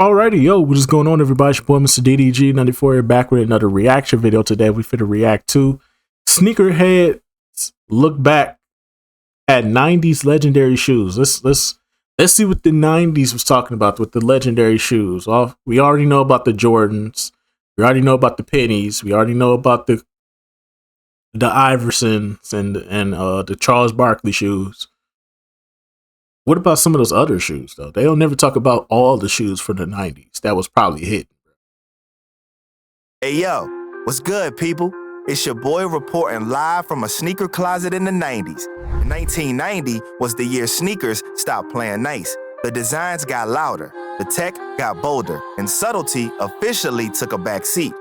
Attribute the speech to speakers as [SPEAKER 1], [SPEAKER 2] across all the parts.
[SPEAKER 1] Alrighty, yo, what is going on, everybody? It's your boy, Mr. DDG94 here, back with another reaction video today. We finna react to Sneakerheads look back at 90s legendary shoes. Let's see what the 90s was talking about with the legendary shoes. We already know about the Jordans. We already know about the pennies. We already know about the Iversons and the Charles Barkley shoes. What about some of those other shoes, though? They don't never talk about all the shoes from the 90s that was probably hit.
[SPEAKER 2] Hey yo, what's good, people? It's your boy reporting live from a sneaker closet in the 90s. 1990 was the year sneakers stopped playing nice. The designs got louder, the tech got bolder, and subtlety officially took a back seat.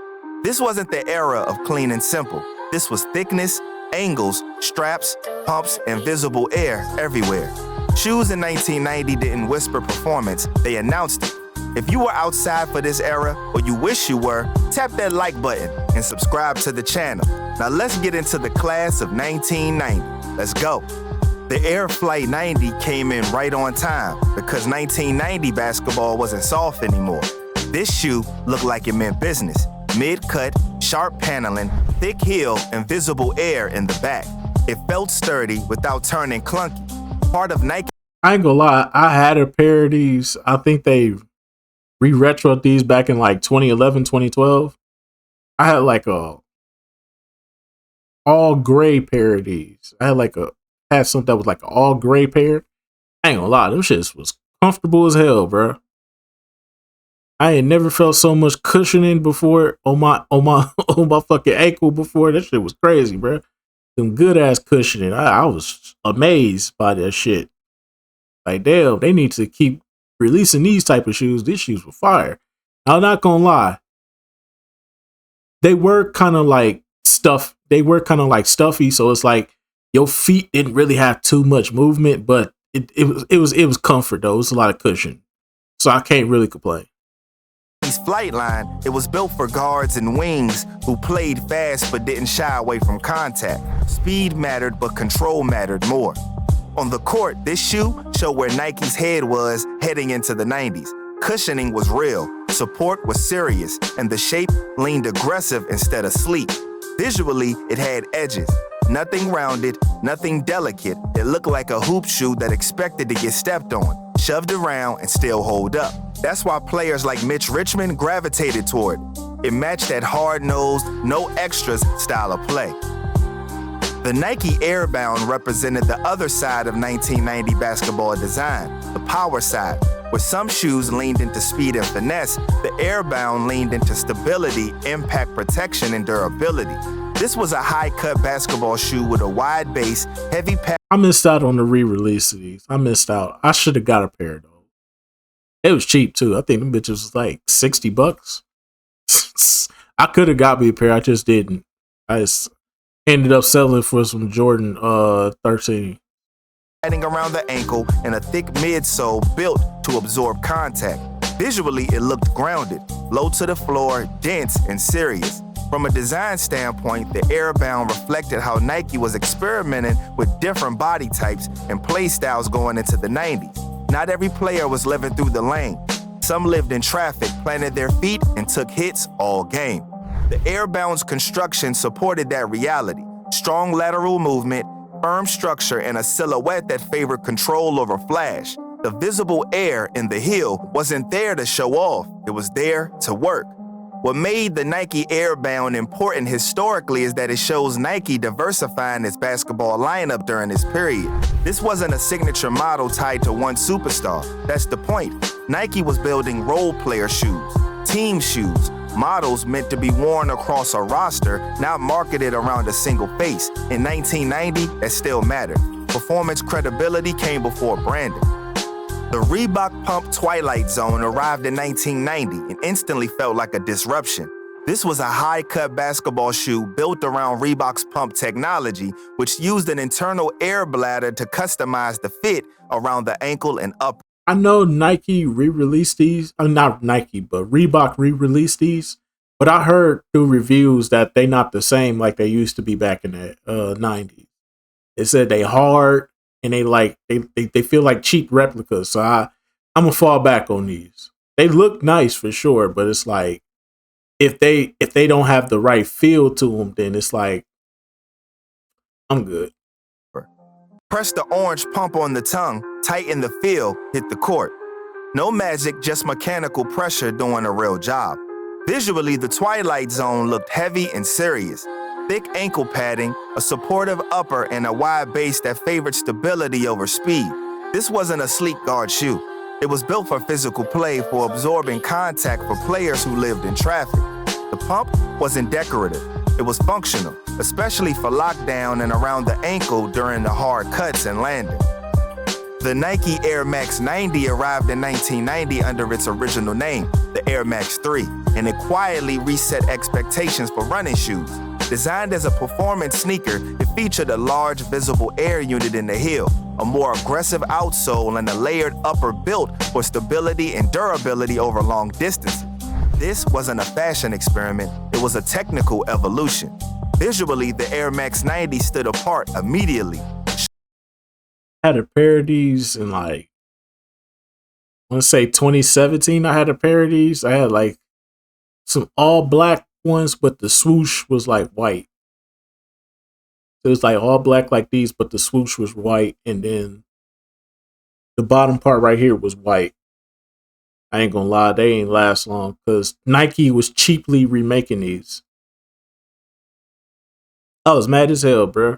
[SPEAKER 2] This wasn't the era of clean and simple. This was thickness, angles, straps, pumps, and visible air everywhere. Shoes in 1990 didn't whisper performance, they announced it. If you were outside for this era, or you wish you were, tap that like button and subscribe to the channel. Now let's get into the class of 1990. Let's go. The Air Flight 90 came in right on time because 1990 basketball wasn't soft anymore. This shoe looked like it meant business. Mid-cut, sharp paneling, thick heel, and visible air in the back. It felt sturdy without turning clunky. Part of Nike.
[SPEAKER 1] I ain't gonna lie, I had a pair of these. I think they re-retroed these back in like 2011, 2012. I had like a all gray pair of these. Had something that was like an all gray pair. I ain't gonna lie, them shits was comfortable as hell, bro. I ain't never felt so much cushioning before on my on my fucking ankle before. That shit was crazy, bro. Some good ass cushioning. I was amazed by that shit. Like, damn, they need to keep releasing these type of shoes. These shoes were fire. I'm not gonna lie. They were kind of like stuffy. So it's like your feet didn't really have too much movement, but it was comfort though. It was a lot of cushion. So I can't really complain.
[SPEAKER 2] Flight line, it was built for guards and wings who played fast but didn't shy away from contact. Speed mattered, but control mattered more. On the court, this shoe showed where Nike's head was heading into the 90s. Cushioning was real, support was serious, and the shape leaned aggressive instead of sleek. Visually, it had edges. Nothing rounded, nothing delicate. It looked like a hoop shoe that expected to get stepped on, shoved around, and still hold up. That's why players like Mitch Richmond gravitated toward it. It matched that hard-nosed, no extras style of play. The Nike Airbound represented the other side of 1990 basketball design, the power side. Where some shoes leaned into speed and finesse, the Airbound leaned into stability, impact protection, and durability. This was a high-cut basketball shoe with a wide base, heavy pad.
[SPEAKER 1] I missed out on the re-release of these. I missed out. I should have got a pair though. It was cheap too. I think them bitches was like $60. I could have got me a pair. I just didn't. I just ended up selling for some Jordan 13.
[SPEAKER 2] Padding around the ankle and a thick midsole built to absorb contact. Visually, it looked grounded, low to the floor, dense, and serious. From a design standpoint, the Airbound reflected how Nike was experimenting with different body types and play styles going into the 90s. Not every player was living through the lane. Some lived in traffic, planted their feet, and took hits all game. The Airbound's construction supported that reality. Strong lateral movement, firm structure, and a silhouette that favored control over flash. The visible air in the heel wasn't there to show off. It was there to work. What made the Nike Airbound important historically is that it shows Nike diversifying its basketball lineup during this period. This wasn't a signature model tied to one superstar. That's the point. Nike was building role player shoes, team shoes, models meant to be worn across a roster, not marketed around a single face. In 1990, that still mattered. Performance credibility came before branding. The Reebok Pump Twilight Zone arrived in 1990 and instantly felt like a disruption. This was a high-cut basketball shoe built around Reebok's pump technology, which used an internal air bladder to customize the fit around the ankle and upper.
[SPEAKER 1] I know Nike re-released these. Not Nike, but Reebok re-released these. But I heard through reviews that they not the same like they used to be back in the 90s. They said they hard and they feel like cheap replicas. So I'm gonna fall back on these. They look nice for sure, but it's like if they don't have the right feel to them, then it's like I'm good.
[SPEAKER 2] Press the orange pump on the tongue, tighten the feel, hit the court. No magic, just mechanical pressure doing a real job. Visually, the Twilight Zone looked heavy and serious. Thick ankle padding, a supportive upper, and a wide base that favored stability over speed. This wasn't a sleek guard shoe. It was built for physical play, for absorbing contact for players who lived in traffic. The pump wasn't decorative. It was functional, especially for lockdown and around the ankle during the hard cuts and landing. The Nike Air Max 90 arrived in 1990 under its original name, the Air Max 3, and it quietly reset expectations for running shoes. Designed as a performance sneaker, it featured a large visible air unit in the heel, a more aggressive outsole, and a layered upper built for stability and durability over long distances. This wasn't a fashion experiment, it was a technical evolution. Visually, the Air Max 90 stood apart immediately.
[SPEAKER 1] I had a pair of these in like, I want to say 2017. I had a pair of these. I had like some all black ones, but the swoosh was like white. It was like all black like these, but the swoosh was white, and then the bottom part right here was white. I ain't gonna lie, they ain't last long because Nike was cheaply remaking these. I was mad as hell, bro.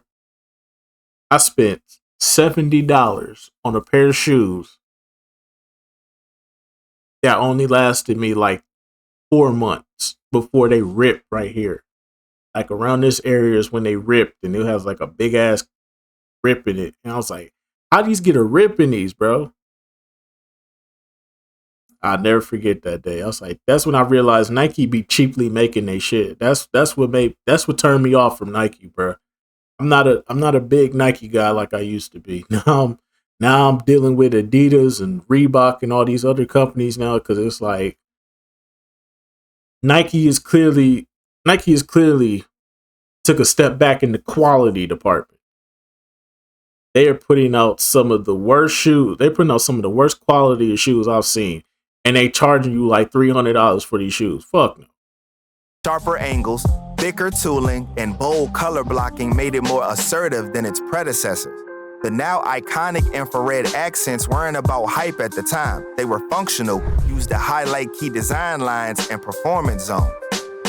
[SPEAKER 1] I spent $70 on a pair of shoes that only lasted me like 4 months before they ripped right here. Like around this area is when they ripped, and it has like a big ass rip in it. And I was like, how these get a rip in these, bro? I'll never forget that day. I was like, that's when I realized Nike be cheaply making they shit. That's what turned me off from Nike, bro. I'm not a big Nike guy like I used to be. Now I'm dealing with Adidas and Reebok and all these other companies now because it's like Nike is clearly took a step back in the quality department. They are putting out some of the worst shoes. They're putting out some of the worst quality of shoes I've seen. And they charging you like $300 for these shoes. Fuck no.
[SPEAKER 2] Sharper angles, thicker tooling, and bold color blocking made it more assertive than its predecessors. The now iconic infrared accents weren't about hype at the time. They were functional, used to highlight key design lines and performance zones.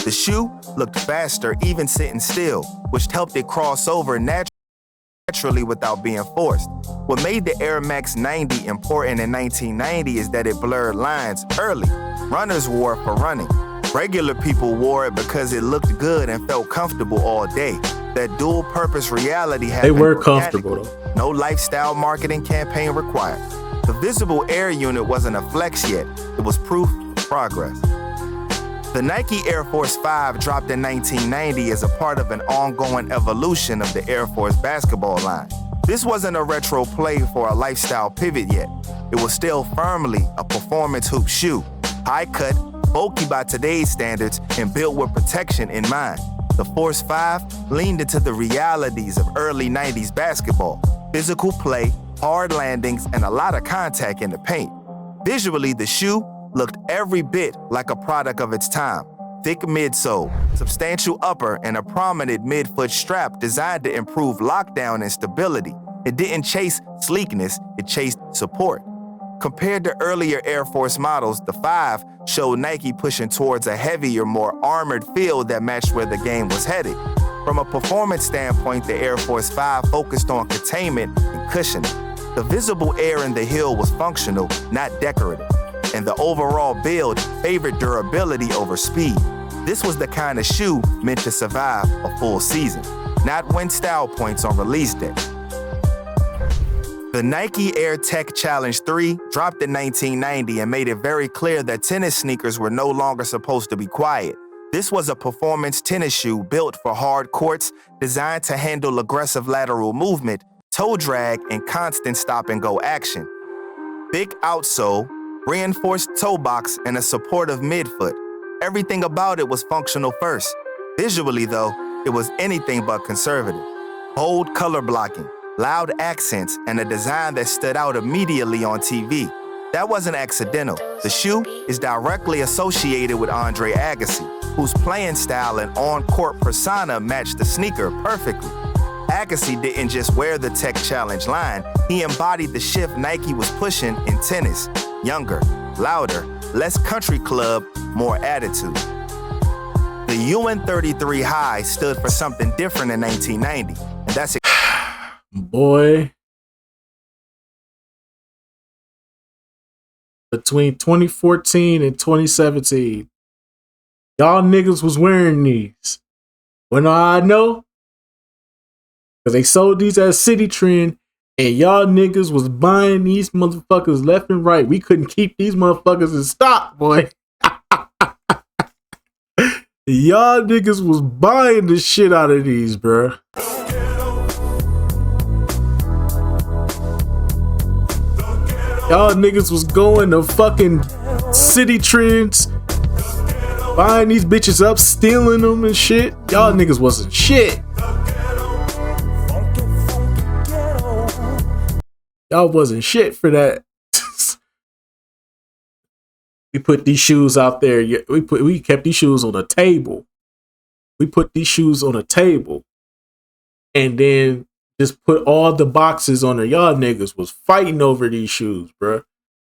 [SPEAKER 2] The shoe looked faster even sitting still, which helped it cross over naturally without being forced. What made the Air Max 90 important in 1990 is that it blurred lines early. Runners wore it for running. Regular people wore it because it looked good and felt comfortable all day. That dual-purpose reality happened.
[SPEAKER 1] They were comfortable though.
[SPEAKER 2] No lifestyle marketing campaign required. The visible air unit wasn't a flex yet. It was proof of progress. The Nike Air Force 5 dropped in 1990 as a part of an ongoing evolution of the Air Force basketball line. This wasn't a retro play for a lifestyle pivot yet. It was still firmly a performance hoop shoe, high cut, bulky by today's standards, and built with protection in mind. The Force 5 leaned into the realities of early 90s basketball, physical play, hard landings, and a lot of contact in the paint. Visually, the shoe looked every bit like a product of its time. Thick midsole, substantial upper, and a prominent midfoot strap designed to improve lockdown and stability. It didn't chase sleekness, it chased support. Compared to earlier Air Force models, the 5 showed Nike pushing towards a heavier, more armored feel that matched where the game was headed. From a performance standpoint, the Air Force 5 focused on containment and cushioning. The visible air in the heel was functional, not decorative, and the overall build favored durability over speed. This was the kind of shoe meant to survive a full season, not win style points on release day. The Nike Air Tech Challenge 3 dropped in 1990 and made it very clear that tennis sneakers were no longer supposed to be quiet. This was a performance tennis shoe built for hard courts, designed to handle aggressive lateral movement, toe drag, and constant stop-and-go action. Thick outsole, reinforced toe box, and a supportive midfoot. Everything about it was functional first. Visually, though, it was anything but conservative. Bold color blocking, loud accents, and a design that stood out immediately on TV. That wasn't accidental. The shoe is directly associated with Andre Agassi, whose playing style and on-court persona matched the sneaker perfectly. Agassi didn't just wear the Tech Challenge line, he embodied the shift Nike was pushing in tennis. Younger, louder, less country club, more attitude. The UN 33 High stood for something different in 1990, and that's it.
[SPEAKER 1] Boy. Between 2014 and 2017, y'all niggas was wearing these. When I know, because they sold these at City Trend, and y'all niggas was buying these motherfuckers left and right. We couldn't keep these motherfuckers in stock, boy. Y'all niggas was buying the shit out of these, bruh. Y'all niggas was going to fucking City Trends, buying these bitches up, stealing them and shit. Y'all niggas wasn't shit. Y'all wasn't shit for that. We put these shoes out there. We kept these shoes on a table. We put these shoes on a table, and then just put all the boxes on there. Y'all niggas was fighting over these shoes, bro.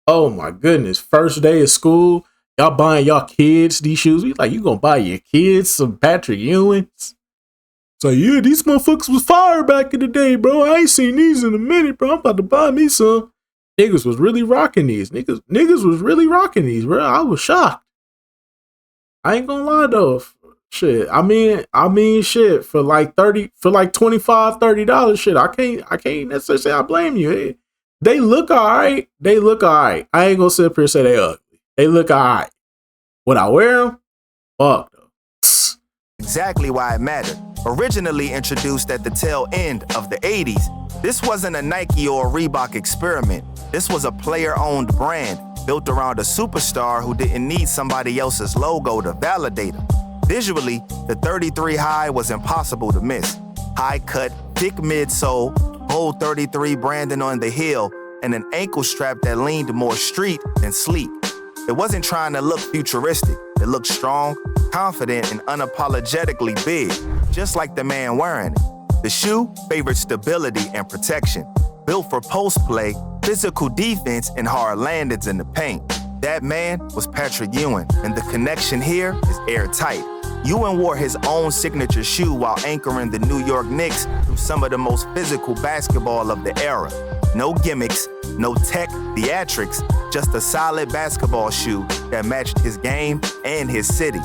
[SPEAKER 1] Oh my goodness. First day of school, y'all buying y'all kids these shoes. We like, you gonna buy your kids some Patrick Ewings? So yeah, these motherfuckers was fire back in the day, bro. I ain't seen these in a minute, bro. I'm about to buy me some. Niggas was really rocking these. Niggas was really rocking these, bro. I was shocked. I ain't gonna lie though. Shit, I mean, shit, for like $25, $30, shit, I can't necessarily say I blame you. They look alright. They look alright. I ain't gonna sit up here and say they ugly. They look alright. Would I wear them? Fuck though.
[SPEAKER 2] Exactly why it mattered. Originally introduced at the tail end of the 80s, this wasn't a Nike or a Reebok experiment. This was a player-owned brand built around a superstar who didn't need somebody else's logo to validate him. Visually, the 33 High was impossible to miss. High cut, thick midsole, bold 33 branding on the heel, and an ankle strap that leaned more street than sleek. It wasn't trying to look futuristic. It looked strong, confident, and unapologetically big, just like the man wearing it. The shoe favored stability and protection, built for post play, physical defense, and hard landings in the paint. That man was Patrick Ewing, and the connection here is airtight. Ewing wore his own signature shoe while anchoring the New York Knicks through some of the most physical basketball of the era. No gimmicks, no tech theatrics, just a solid basketball shoe that matched his game and his city.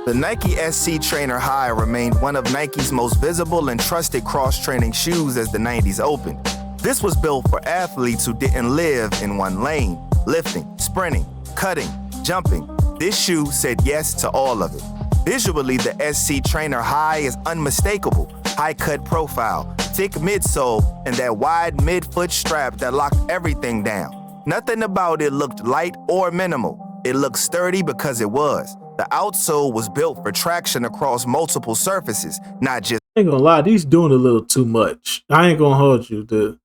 [SPEAKER 2] The Nike SC Trainer High remained one of Nike's most visible and trusted cross-training shoes as the 90s opened. This was built for athletes who didn't live in one lane, lifting, sprinting, cutting, jumping. This shoe said yes to all of it. Visually, the SC Trainer High is unmistakable. High-cut profile, thick midsole, and that wide mid-foot strap that locked everything down. Nothing about it looked light or minimal. It looked sturdy because it was. The outsole was built for traction across multiple surfaces, not just...
[SPEAKER 1] I ain't gonna lie, these doing a little too much. I ain't gonna hold you.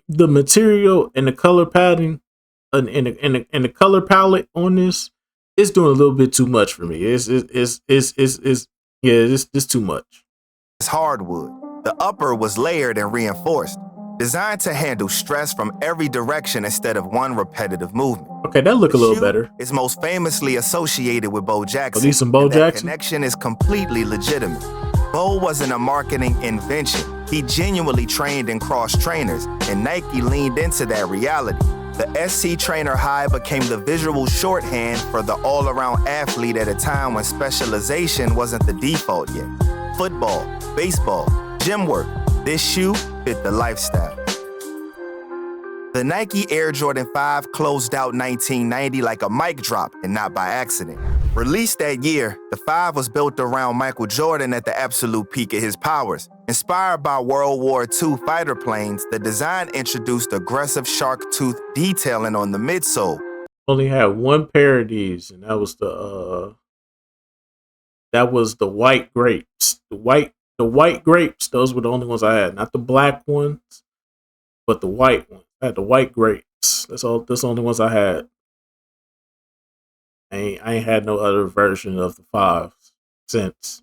[SPEAKER 1] The material and the color pattern and the color palette on this, it's doing a little bit too much for me. It's too much.
[SPEAKER 2] It's hardwood. The upper was layered and reinforced, designed to handle stress from every direction instead of one repetitive movement.
[SPEAKER 1] Okay, that look a little better.
[SPEAKER 2] It's most famously associated with Bo Jackson.
[SPEAKER 1] Are these some Bo Jackson?
[SPEAKER 2] That connection is completely legitimate. Bo wasn't a marketing invention. He genuinely trained in cross trainers, and Nike leaned into that reality. The SC Trainer High became the visual shorthand for the all-around athlete at a time when specialization wasn't the default yet. Football, baseball, gym work, this shoe fit the lifestyle. The Nike Air Jordan 5 closed out 1990 like a mic drop and not by accident. Released that year, the 5 was built around Michael Jordan at the absolute peak of his powers. Inspired by World War II fighter planes, the design introduced aggressive shark tooth detailing on the midsole.
[SPEAKER 1] Only had one pair of these, and that was the white grapes. The white grapes, those were the only ones I had. Not the black ones, but the white ones. I had the white grapes. That's all. That's the only ones I had. I ain't had no other version of the fives since.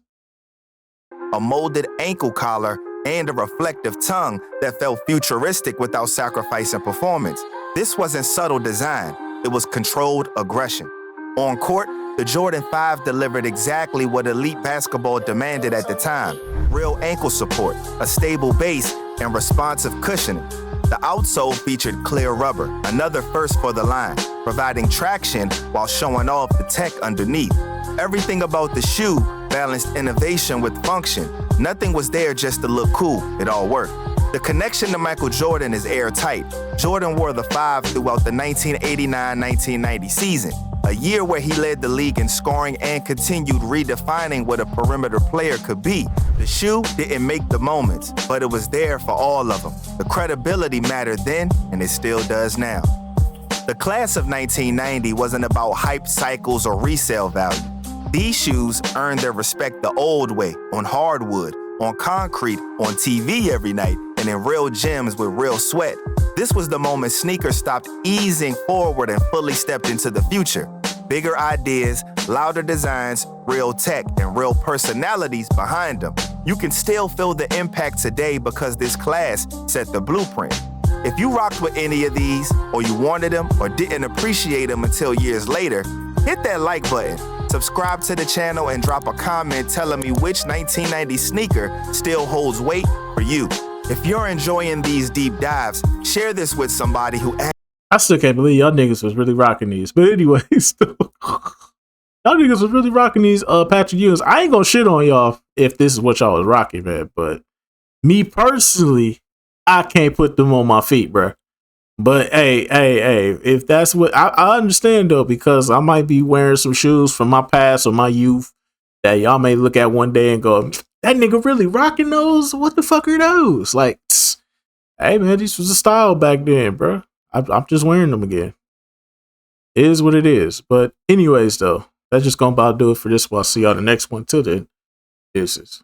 [SPEAKER 2] A molded ankle collar, and a reflective tongue that felt futuristic without sacrificing performance. This wasn't subtle design, it was controlled aggression. On court, the Jordan 5 delivered exactly what elite basketball demanded at the time: real ankle support, a stable base, and responsive cushioning. The outsole featured clear rubber, another first for the line, providing traction while showing off the tech underneath. Everything about the shoe balanced innovation with function. Nothing was there just to look cool, it all worked. The connection to Michael Jordan is airtight. Jordan wore the 5 throughout the 1989-1990 season, a year where he led the league in scoring and continued redefining what a perimeter player could be. The shoe didn't make the moments, but it was there for all of them. The credibility mattered then, and it still does now. The class of 1990 wasn't about hype cycles or resale value. These shoes earned their respect the old way, on hardwood, on concrete, on TV every night, and in real gyms with real sweat. This was the moment sneakers stopped easing forward and fully stepped into the future. Bigger ideas, louder designs, real tech, and real personalities behind them. You can still feel the impact today because this class set the blueprint. If you rocked with any of these, or you wanted them, or didn't appreciate them until years later, hit that like button, subscribe to the channel, and drop a comment telling me which 1990 sneaker still holds weight for you. If you're enjoying these deep dives, share this with somebody who...
[SPEAKER 1] I still can't believe y'all niggas was really rocking these. But anyways, y'all niggas was really rocking these Patrick Ewings. I ain't gonna shit on y'all if this is what y'all was rocking, man. But me personally, I can't put them on my feet, bro. But hey, if that's what I understand though, because I might be wearing some shoes from my past or my youth that y'all may look at one day and go, that nigga really rocking those? What the fuck are those? Like, hey man, this was a style back then, bro. I'm just wearing them again. It is what it is. But anyways though, that's just gonna about do it for this one. I'll see y'all the next one. Till then, deuces.